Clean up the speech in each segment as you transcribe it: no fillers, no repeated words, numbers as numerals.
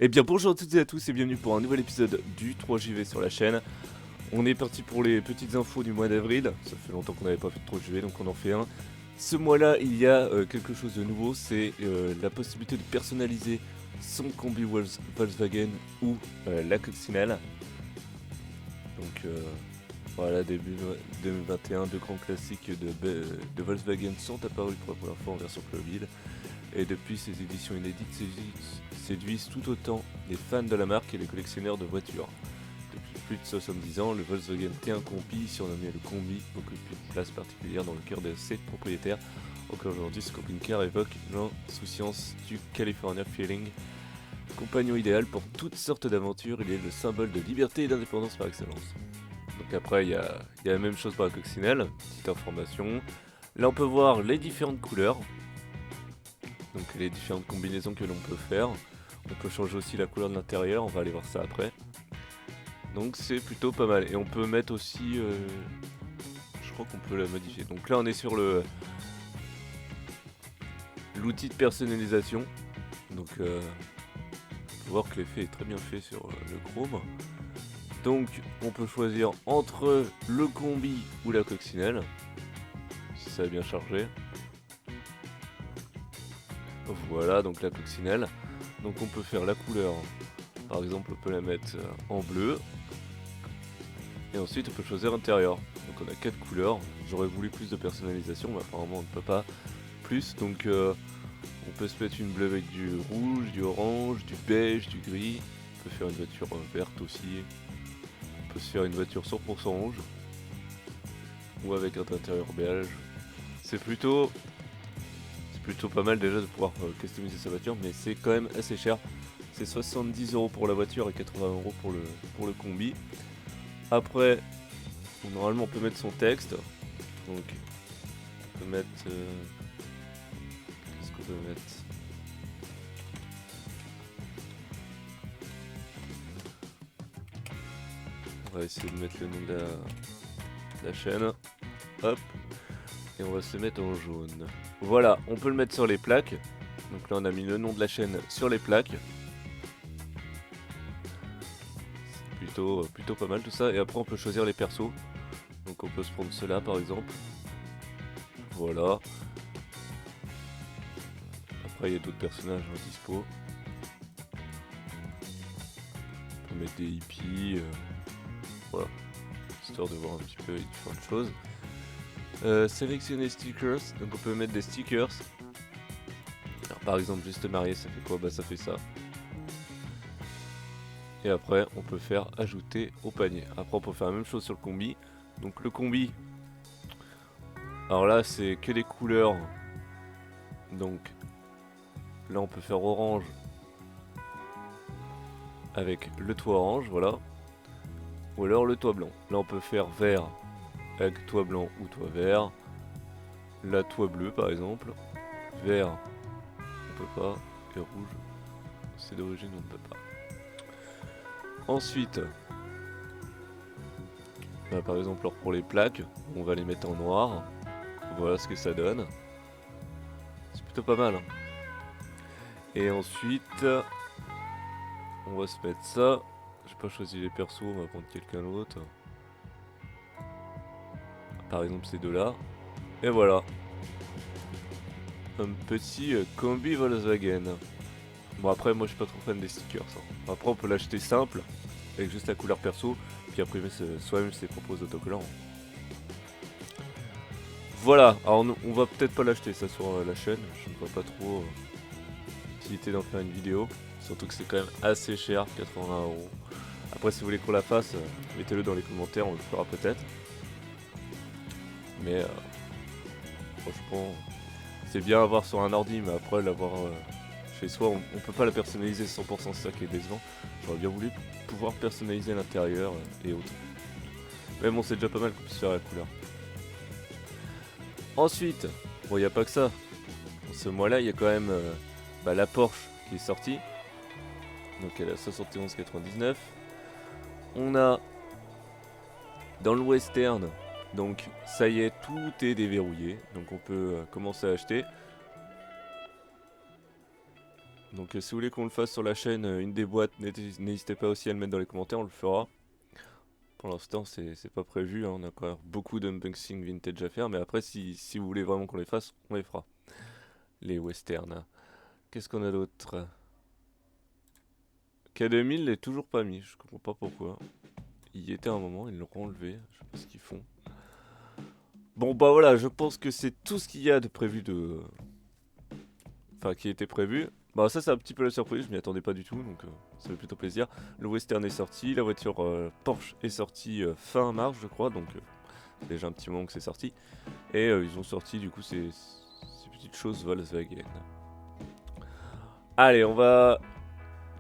Eh bien bonjour à toutes et à tous et bienvenue pour un nouvel épisode du 3JV sur la chaîne. On est parti pour les petites infos du mois d'avril. Ça fait longtemps qu'on n'avait pas fait de 3JV donc on en fait un. Ce mois-là il y a quelque chose de nouveau, c'est la possibilité de personnaliser son combi Volkswagen ou la coccinelle. Donc voilà, début 2021, deux grands classiques de Volkswagen sont apparus pour la première fois en version mobile. Et depuis, ces éditions inédites séduisent tout autant les fans de la marque et les collectionneurs de voitures. Depuis plus de 70 ans, le Volkswagen T1 Combi, surnommé le Combi, occupe une place particulière dans le cœur de ses propriétaires. Encore aujourd'hui, ce camping-car évoque l'insouciance du California Feeling. Compagnon idéal pour toutes sortes d'aventures, il est le symbole de liberté et d'indépendance par excellence. Donc après, il y a la même chose pour la coccinelle, petite information. Là, on peut voir les différentes couleurs. Donc les différentes combinaisons que l'on peut faire. On peut changer aussi la couleur de l'intérieur, on va aller voir ça après. Donc c'est plutôt pas mal. Et on peut mettre aussi... je crois qu'on peut la modifier. Donc là on est sur l'outil de personnalisation. Donc on peut voir que l'effet est très bien fait sur le chrome. Donc on peut choisir entre le combi ou la coccinelle. Si ça est bien chargé. Voilà, donc la coccinelle. Donc on peut faire la couleur, par exemple on peut la mettre en bleu. Et ensuite on peut choisir intérieur. Donc on a 4 couleurs. J'aurais voulu plus de personnalisation, mais apparemment on ne peut pas plus. Donc on peut se mettre une bleue avec du rouge, du orange, du beige, du gris. On peut faire une voiture verte aussi. On peut se faire une voiture 100% rouge. Ou avec un intérieur beige. C'est plutôt pas mal déjà de pouvoir customiser sa voiture, mais c'est quand même assez cher. C'est 70€ pour la voiture et 80€ pour le combi. Après, normalement on peut mettre son texte. Donc on peut mettre... qu'est-ce qu'on peut mettre? On va essayer de mettre le nom de la chaîne. Hop. Et on va se mettre en jaune. Voilà, on peut le mettre sur les plaques. Donc là on a mis le nom de la chaîne sur les plaques. C'est plutôt pas mal tout ça. Et après on peut choisir les persos. Donc on peut se prendre cela par exemple. Voilà. Après il y a d'autres personnages en dispo. On peut mettre des hippies. Voilà. Histoire de voir un petit peu les différentes choses. Sélectionner stickers, donc on peut mettre des stickers. Alors, par exemple, juste marié, ça fait quoi? Bah ça fait ça. Et après, on peut faire ajouter au panier. Après, on peut faire la même chose sur le combi. Donc le combi, alors là, c'est que des couleurs. Donc là, on peut faire orange avec le toit orange, voilà. Ou alors le toit blanc. Là, on peut faire vert avec toit blanc ou toit vert. La toit bleu par exemple. Vert, on peut pas. Et rouge, c'est d'origine, on ne peut pas. Ensuite, bah, par exemple pour les plaques, on va les mettre en noir. Voilà ce que ça donne. C'est plutôt pas mal. Hein. Et ensuite, on va se mettre ça. J'ai pas choisi les persos, on va prendre quelqu'un d'autre. Par exemple ces deux-là. Et voilà. Un petit combi Volkswagen. Bon après moi je suis pas trop fan des stickers. Hein. Après on peut l'acheter simple, avec juste la couleur perso, puis imprimer soi-même ses propres autocollants. Voilà, alors on va peut-être pas l'acheter ça sur la chaîne, je ne vois pas trop l'utilité d'en faire une vidéo. Surtout que c'est quand même assez cher, 80€. Après si vous voulez qu'on la fasse, mettez-le dans les commentaires, on le fera peut-être. Mais franchement, c'est bien à voir sur un ordi, mais après l'avoir chez soi, on peut pas la personnaliser 100%, c'est ça qui est décevant. J'aurais bien voulu pouvoir personnaliser l'intérieur et autres. Mais bon, c'est déjà pas mal qu'on puisse faire la couleur. Ensuite, bon, il n'y a pas que ça. Dans ce mois-là, il y a quand même la Porsche qui est sortie. Donc elle est à 71,99. On a dans le western, donc ça y est, tout est déverrouillé. Donc on peut commencer à acheter. Donc si vous voulez qu'on le fasse sur la chaîne, une des boîtes, n'hésitez pas aussi à le mettre dans les commentaires, on le fera. Pour l'instant c'est pas prévu, hein, on a encore beaucoup d'unboxing vintage à faire, mais après si vous voulez vraiment qu'on les fasse, on les fera. Les westerns. Qu'est-ce qu'on a d'autre? K2000 n'est toujours pas mis, je comprends pas pourquoi. Il y était un moment, ils l'ont enlevé, je sais pas ce qu'ils font. Bon bah voilà, je pense que c'est tout ce qu'il y a de prévu de... Enfin qui était prévu. Bah ça c'est un petit peu la surprise, je m'y attendais pas du tout, donc ça fait plutôt plaisir. Le western est sorti, la voiture Porsche est sortie fin mars je crois, donc c'est déjà un petit moment que c'est sorti. Et ils ont sorti du coup ces petites choses Volkswagen. Allez, on va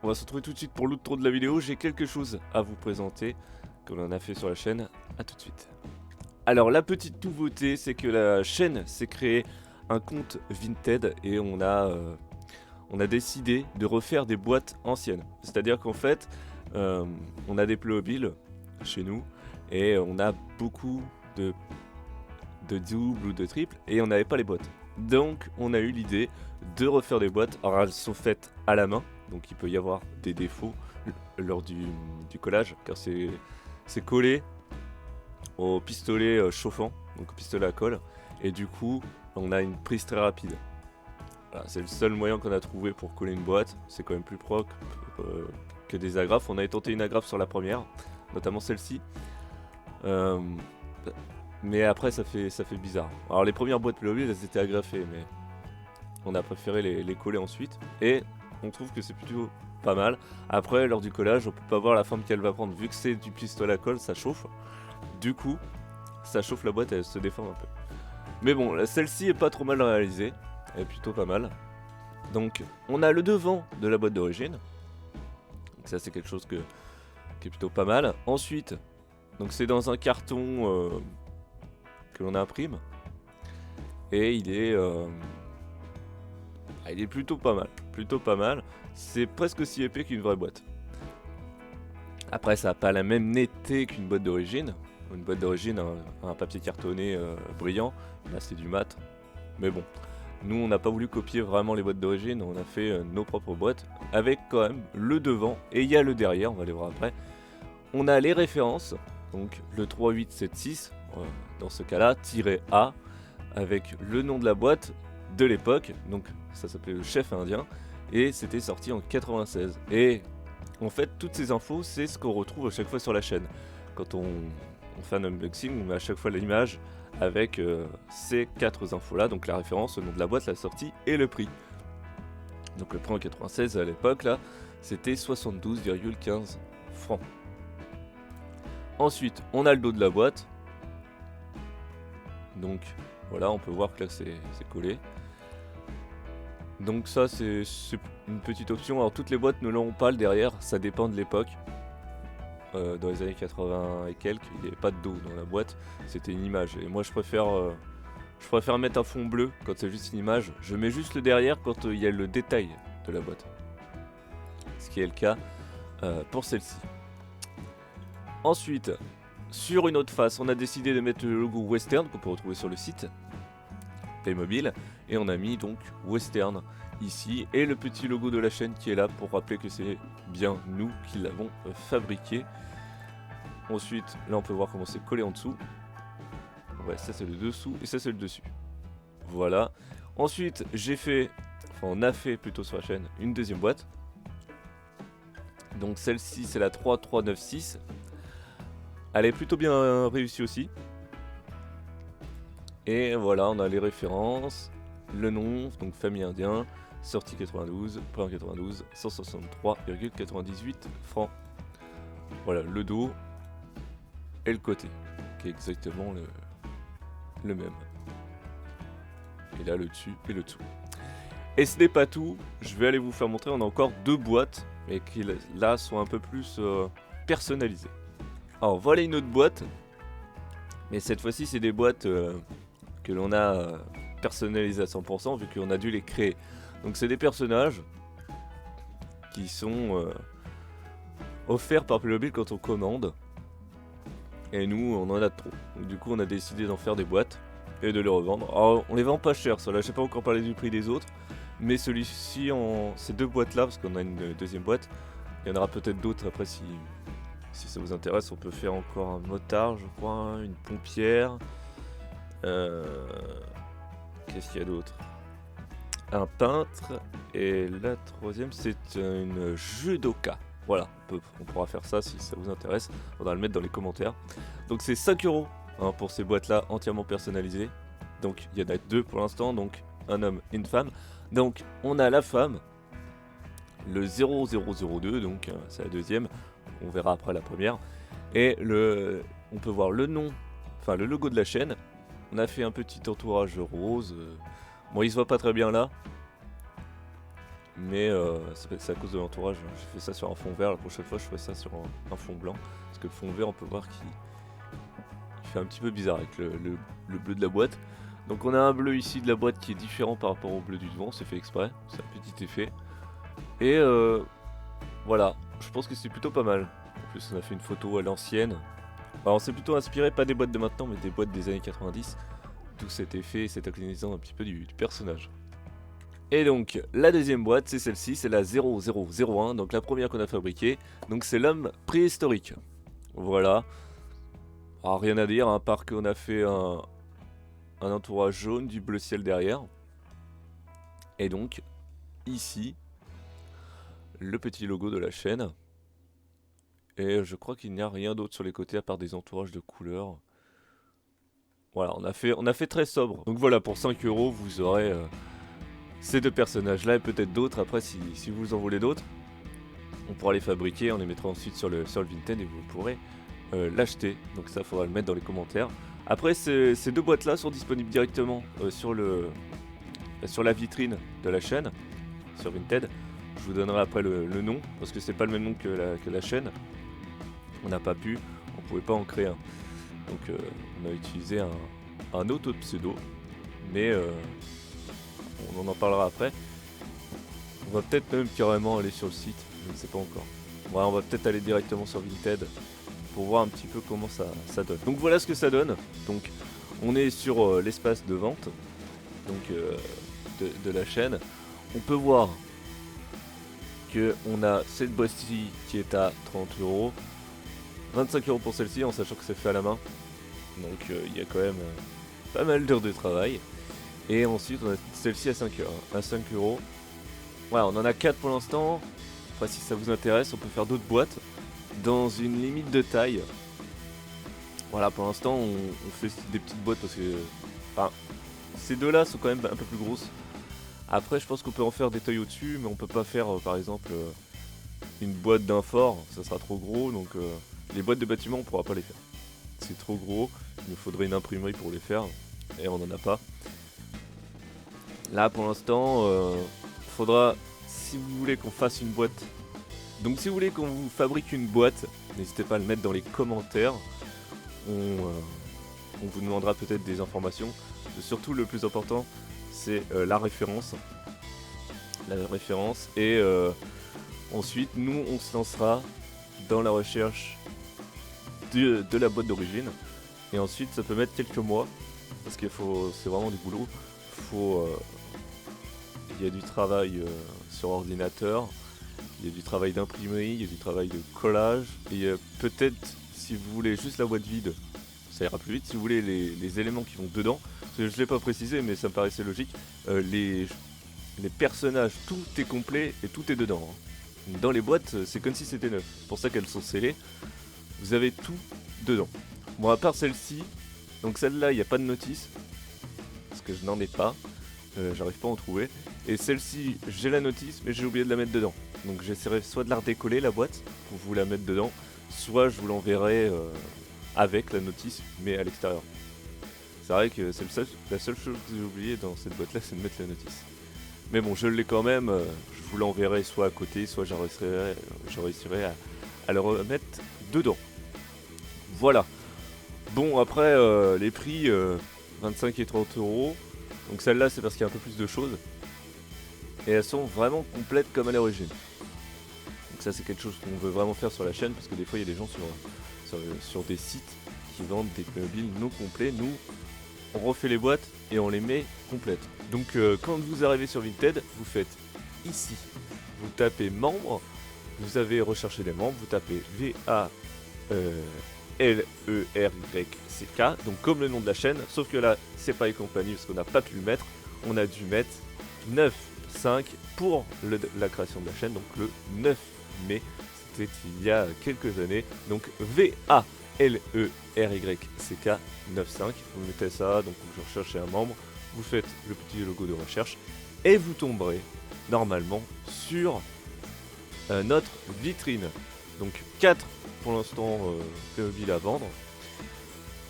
se retrouver tout de suite pour l'autre tour de la vidéo. J'ai quelque chose à vous présenter, comme on en a fait sur la chaîne. A tout de suite. Alors la petite nouveauté, c'est que la chaîne s'est créée un compte Vinted et on a décidé de refaire des boîtes anciennes. C'est-à-dire qu'en fait, on a des Playmobil chez nous et on a beaucoup de doubles ou de triples et on n'avait pas les boîtes. Donc on a eu l'idée de refaire des boîtes. Alors elles sont faites à la main, donc il peut y avoir des défauts lors du collage, car c'est collé au pistolet chauffant, donc au pistolet à colle, et du coup on a une prise très rapide. Voilà, c'est le seul moyen qu'on a trouvé pour coller une boîte, c'est quand même plus propre que des agrafes. On avait tenté une agrafe sur la première, notamment celle-ci. Mais après ça fait bizarre. Alors les premières boîtes Playmobil elles étaient agrafées, mais on a préféré les coller ensuite. Et on trouve que c'est plutôt pas mal. Après lors du collage on peut pas voir la forme qu'elle va prendre. Vu que c'est du pistolet à colle ça chauffe. Du coup ça chauffe la boîte et elle se déforme un peu. Mais bon celle-ci est pas trop mal réalisée. Elle est plutôt pas mal. Donc on a le devant de la boîte d'origine. Donc ça c'est quelque chose qui est plutôt pas mal. Ensuite donc c'est dans un carton que l'on imprime et il est plutôt pas mal, c'est presque aussi épais qu'une vraie boîte. Après ça n'a pas la même netteté qu'une boîte d'origine. Une boîte d'origine a un papier cartonné brillant, là c'est du mat, mais bon, nous on n'a pas voulu copier vraiment les boîtes d'origine, on a fait nos propres boîtes avec quand même le devant et il y a le derrière, on va les voir après. On a les références, donc le 3876 dans ce cas-là, -A, avec le nom de la boîte de l'époque, donc ça s'appelait le chef indien, et c'était sorti en 96. Et en fait, toutes ces infos, c'est ce qu'on retrouve à chaque fois sur la chaîne. Quand on fait un unboxing, on met à chaque fois l'image avec ces 4 infos-là, donc la référence, le nom de la boîte, la sortie et le prix. Donc le prix en 96 à l'époque, là, c'était 72,15 francs. Ensuite, on a le dos de la boîte. Donc voilà, on peut voir que là c'est collé. Donc ça c'est une petite option. Alors toutes les boîtes ne l'ont pas le derrière, ça dépend de l'époque. Dans les années 80 et quelques, il n'y avait pas de dos dans la boîte, c'était une image. Et moi je préfère mettre un fond bleu quand c'est juste une image. Je mets juste le derrière quand il y a le détail de la boîte. Ce qui est le cas pour celle-ci. Ensuite, sur une autre face, on a décidé de mettre le logo Western qu'on peut retrouver sur le site Playmobil et on a mis donc Western ici et le petit logo de la chaîne qui est là pour rappeler que c'est bien nous qui l'avons fabriqué. Ensuite, là on peut voir comment c'est collé en dessous. Ouais, ça c'est le dessous et ça c'est le dessus. Voilà. Ensuite, on a fait plutôt sur la chaîne une deuxième boîte. Donc celle-ci c'est la 3396. Elle est plutôt bien réussie aussi. Et voilà, on a les références, le nom, donc famille indien, sortie 92, prix en 92, 163,98 francs. Voilà, le dos et le côté, qui est exactement le même. Et là, le dessus et le dessous. Et ce n'est pas tout, je vais aller vous faire montrer, on a encore 2 boîtes, mais qui là sont un peu plus personnalisées. Alors voilà une autre boîte, mais cette fois-ci c'est des boîtes que l'on a personnalisées à 100% vu qu'on a dû les créer. Donc c'est des personnages qui sont offerts par Playmobil quand on commande. Et nous on en a trop. Donc du coup on a décidé d'en faire des boîtes et de les revendre. Alors on les vend pas cher, ça là j'ai pas encore parlé du prix des autres. Mais celui-ci, ces deux boîtes-là, parce qu'on a une deuxième boîte, il y en aura peut-être d'autres après si ça vous intéresse. On peut faire encore un motard, je crois, hein, une pompière. Qu'est-ce qu'il y a d'autre? Un peintre. Et la troisième, c'est une judoka. Voilà, on pourra faire ça si ça vous intéresse. On faudra le mettre dans les commentaires. Donc c'est 5 € hein, pour ces boîtes-là entièrement personnalisées. Donc il y en a deux pour l'instant, donc un homme et une femme. Donc on a la femme, le 0002, donc c'est la deuxième. On verra après la première. Et on peut voir le nom, enfin le logo de la chaîne. On a fait un petit entourage rose. Bon, il se voit pas très bien là. Mais c'est à cause de l'entourage. J'ai fait ça sur un fond vert. La prochaine fois, je ferai ça sur un fond blanc. Parce que le fond vert, on peut voir qu'il fait un petit peu bizarre avec le bleu de la boîte. Donc on a un bleu ici de la boîte qui est différent par rapport au bleu du devant. C'est fait exprès. C'est un petit effet. Et voilà. Je pense que c'est plutôt pas mal. En plus, on a fait une photo à l'ancienne. Alors, on s'est plutôt inspiré, pas des boîtes de maintenant, mais des boîtes des années 90. D'où cet effet et cette inclinaison un petit peu du personnage. Et donc, la deuxième boîte, c'est celle-ci, c'est la 0001, donc la première qu'on a fabriquée. Donc, c'est l'homme préhistorique. Voilà. Alors, rien à dire, à part qu'on a fait un entourage jaune, du bleu ciel derrière. Et donc, ici, le petit logo de la chaîne. Et je crois qu'il n'y a rien d'autre sur les côtés à part des entourages de couleurs. Voilà, on a fait très sobre. Donc voilà, pour 5 € vous aurez ces deux personnages-là et peut-être d'autres. Après, si vous en voulez d'autres, on pourra les fabriquer. On les mettra ensuite sur le Vinted et vous pourrez l'acheter. Donc ça, il faudra le mettre dans les commentaires. Après, ces deux boîtes-là sont disponibles directement sur la vitrine de la chaîne, sur Vinted. Je vous donnerai après le nom, parce que c'est pas le même nom que la chaîne. On n'a pas pu, on pouvait pas en créer un. Donc on a utilisé un autre pseudo, mais on en parlera après. On va peut-être même carrément aller sur le site, je ne sais pas encore. Ouais, on va peut-être aller directement sur Vinted pour voir un petit peu comment ça donne. Donc voilà ce que ça donne. Donc on est sur l'espace de vente donc, de la chaîne. On peut voir qu'on a cette boîte-ci qui est à 30 €. 25 € pour celle-ci en sachant que c'est fait à la main. Donc il y a quand même pas mal d'heures de travail. Et ensuite on a celle-ci à 5 €. À 5 €. Voilà, on en a 4 pour l'instant. Après si ça vous intéresse, on peut faire d'autres boîtes dans une limite de taille. Voilà, pour l'instant on fait des petites boîtes parce que enfin, ces deux-là sont quand même un peu plus grosses. Après je pense qu'on peut en faire des tailles au-dessus, mais on peut pas faire par exemple une boîte d'un fort, ça sera trop gros. Donc les boîtes de bâtiment on pourra pas les faire. C'est trop gros, il nous faudrait une imprimerie pour les faire, et on n'en a pas. Là pour l'instant, faudra, si vous voulez qu'on fasse une boîte, donc si vous voulez qu'on vous fabrique une boîte, n'hésitez pas à le mettre dans les commentaires. On vous demandera peut-être des informations. Surtout le plus important, c'est la référence. La référence, et ensuite nous on se lancera dans la recherche de la boîte d'origine, et ensuite ça peut mettre quelques mois parce qu'il faut, c'est vraiment du boulot. Il y a du travail sur ordinateur, il y a du travail d'imprimerie, il y a du travail de collage, et peut-être si vous voulez juste la boîte vide, ça ira plus vite. Si vous voulez les éléments qui vont dedans, parce que je l'ai pas précisé mais ça me paraissait logique, les personnages, tout est complet et tout est dedans. Dans les boîtes, c'est comme si c'était neuf. C'est pour ça qu'elles sont scellées. Vous avez tout dedans. Bon, à part celle-ci, donc celle-là, il n'y a pas de notice, parce que je n'en ai pas. J'arrive pas à en trouver. Et celle-ci, j'ai la notice, mais j'ai oublié de la mettre dedans. Donc j'essaierai soit de la redécoller, la boîte, pour vous la mettre dedans, soit je vous l'enverrai avec la notice, mais à l'extérieur. C'est vrai que c'est la seule chose que j'ai oublié dans cette boîte-là, c'est de mettre la notice. Mais bon, je l'ai quand même, je vous l'enverrai soit à côté, soit je réussirai à le remettre dedans. Voilà. Bon, après, les prix, 25 et 30 €. Donc celle-là, c'est parce qu'il y a un peu plus de choses. Et elles sont vraiment complètes comme à l'origine. Donc ça, c'est quelque chose qu'on veut vraiment faire sur la chaîne, parce que des fois, il y a des gens sur des sites qui vendent des mobiles non complets. Nous, on refait les boîtes et on les met complètes. Donc quand vous arrivez sur Vinted, vous faites ici, vous tapez membre, vous avez recherché les membres, vous tapez VALERYCK, donc comme le nom de la chaîne, sauf que là c'est pas et compagnie parce qu'on n'a pas pu le mettre, on a dû mettre 9.5 pour la création de la chaîne, donc le 9 mai, c'était il y a quelques années, donc VALERYCK 9.5, vous mettez ça, donc vous recherchez un membre, vous faites le petit logo de recherche, et vous tomberez normalement sur notre vitrine. Donc 4 pour l'instant Playmobil à vendre.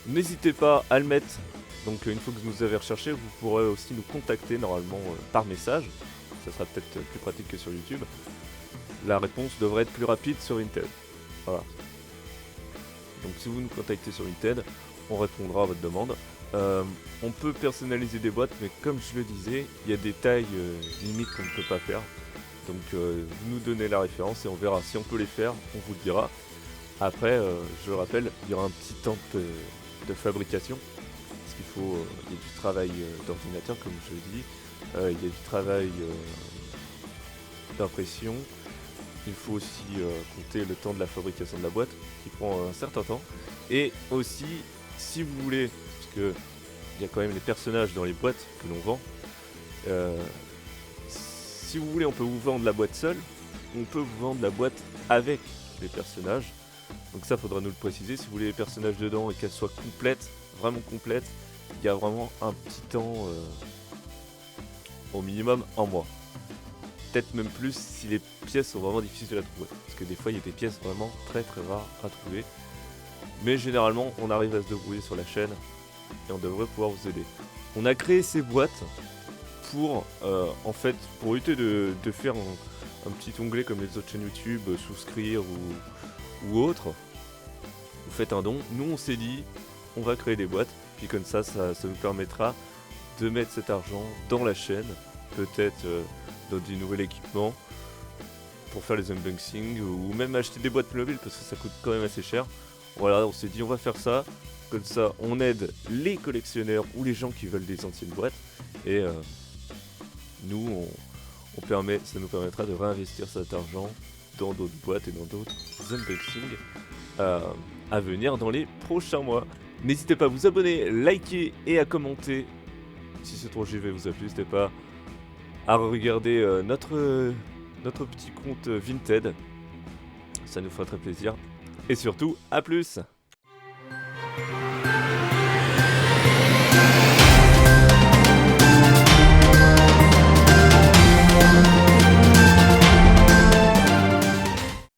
N'hésitez pas à le mettre. Donc une fois que vous nous avez recherché, vous pourrez aussi nous contacter normalement par message. Ça sera peut-être plus pratique que sur YouTube. La réponse devrait être plus rapide sur Vinted. Voilà. Donc si vous nous contactez sur Vinted, on répondra à votre demande. On peut personnaliser des boîtes, mais comme je le disais, il y a des tailles limites qu'on ne peut pas faire. Donc vous nous donnez la référence et on verra si on peut les faire, on vous le dira. Après, je rappelle, il y aura un petit temps de fabrication, parce qu'il faut, il y a du travail d'ordinateur comme je l'ai dit, il y a du travail d'impression, il faut aussi compter le temps de la fabrication de la boîte, qui prend un certain temps, et aussi, si vous voulez, parce que il y a quand même les personnages dans les boîtes que l'on vend, si vous voulez, on peut vous vendre la boîte seule, on peut vous vendre la boîte avec les personnages. Donc ça, faudra nous le préciser. Si vous voulez les personnages dedans et qu'elles soient complètes, vraiment complètes, il y a vraiment un petit temps, au minimum un mois. Peut-être même plus si les pièces sont vraiment difficiles à trouver. Parce que des fois, il y a des pièces vraiment très très rares à trouver. Mais généralement, on arrive à se débrouiller sur la chaîne et on devrait pouvoir vous aider. On a créé ces boîtes pour, en fait, pour éviter de faire un petit onglet comme les autres chaînes YouTube, souscrire ou autre. Vous faites un don. Nous, on s'est dit, on va créer des boîtes. Puis comme ça nous permettra de mettre cet argent dans la chaîne. Peut-être dans du nouvel équipement pour faire les unboxings ou même acheter des boîtes Playmobil parce que ça coûte quand même assez cher. Voilà, on s'est dit, on va faire ça. Comme ça, on aide les collectionneurs ou les gens qui veulent des anciennes boîtes. Et nous, ça nous permettra de réinvestir cet argent dans d'autres boîtes et dans d'autres unboxings à venir dans les prochains mois. N'hésitez pas à vous abonner, liker et à commenter. Si ce 3JV vous a plu, n'hésitez pas à regarder notre petit compte Vinted. Ça nous fera très plaisir. Et surtout, à plus!